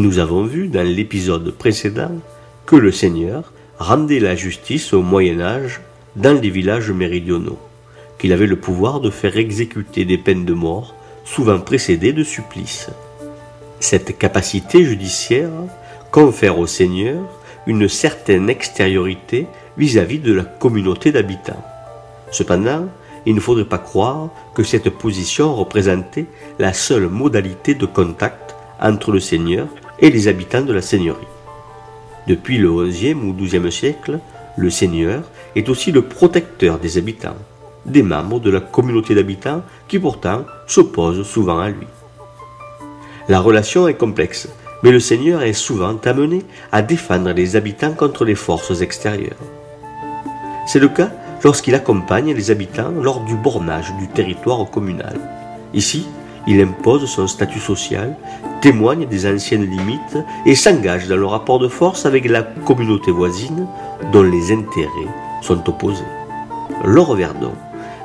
Nous avons vu dans l'épisode précédent que le Seigneur rendait la justice au Moyen-Âge dans les villages méridionaux, qu'il avait le pouvoir de faire exécuter des peines de mort, souvent précédées de supplices. Cette capacité judiciaire confère au Seigneur une certaine extériorité vis-à-vis de la communauté d'habitants. Cependant, il ne faudrait pas croire que cette position représentait la seule modalité de contact entre le Seigneur et les habitants de la seigneurie. Depuis le XIe ou XIIe siècle, le Seigneur est aussi le protecteur des habitants, des membres de la communauté d'habitants qui pourtant s'opposent souvent à lui. La relation est complexe, mais le Seigneur est souvent amené à défendre les habitants contre les forces extérieures. C'est le cas lorsqu'il accompagne les habitants lors du bornage du territoire communal. Ici, il impose son statut social, témoigne des anciennes limites et s'engage dans le rapport de force avec la communauté voisine dont les intérêts sont opposés. Laure Verdon,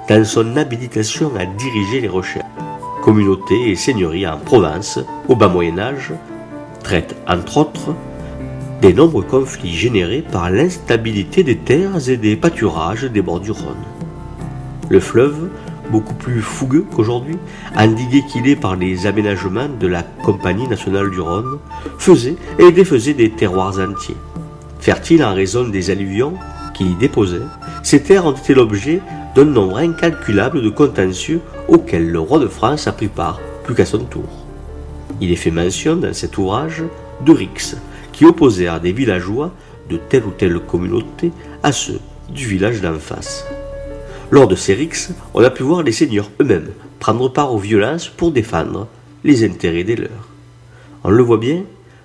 dans son habilitation à diriger les recherches, communauté et seigneurie en Provence, au bas Moyen-Âge, traite entre autres des nombreux conflits générés par l'instabilité des terres et des pâturages des bords du Rhône. Le fleuve, beaucoup plus fougueux qu'aujourd'hui, endigué qu'il est par les aménagements de la Compagnie nationale du Rhône, faisait et défaisait des terroirs entiers. Fertiles en raison des alluvions qu'il y déposait, ces terres ont été l'objet d'un nombre incalculable de contentieux auxquels le roi de France a pris part, plus qu'à son tour. Il est fait mention dans cet ouvrage de rixes qui opposèrent des villageois de telle ou telle communauté à ceux du village d'en face. Lors de ces rixes, on a pu voir les seigneurs eux-mêmes prendre part aux violences pour défendre les intérêts des leurs. On le voit bien,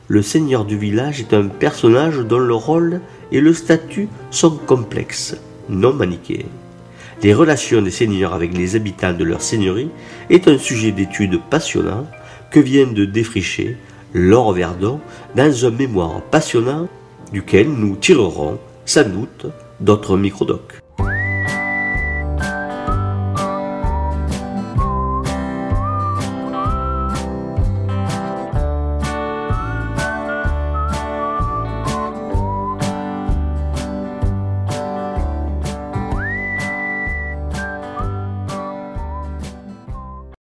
le seigneur du village est un personnage dont le rôle et le statut sont complexes, non manichéens. Les relations des seigneurs avec les habitants de leur seigneurie est un sujet d'étude passionnant que vient de défricher Laure Verdon dans un mémoire passionnant duquel nous tirerons sans doute d'autres microdocs.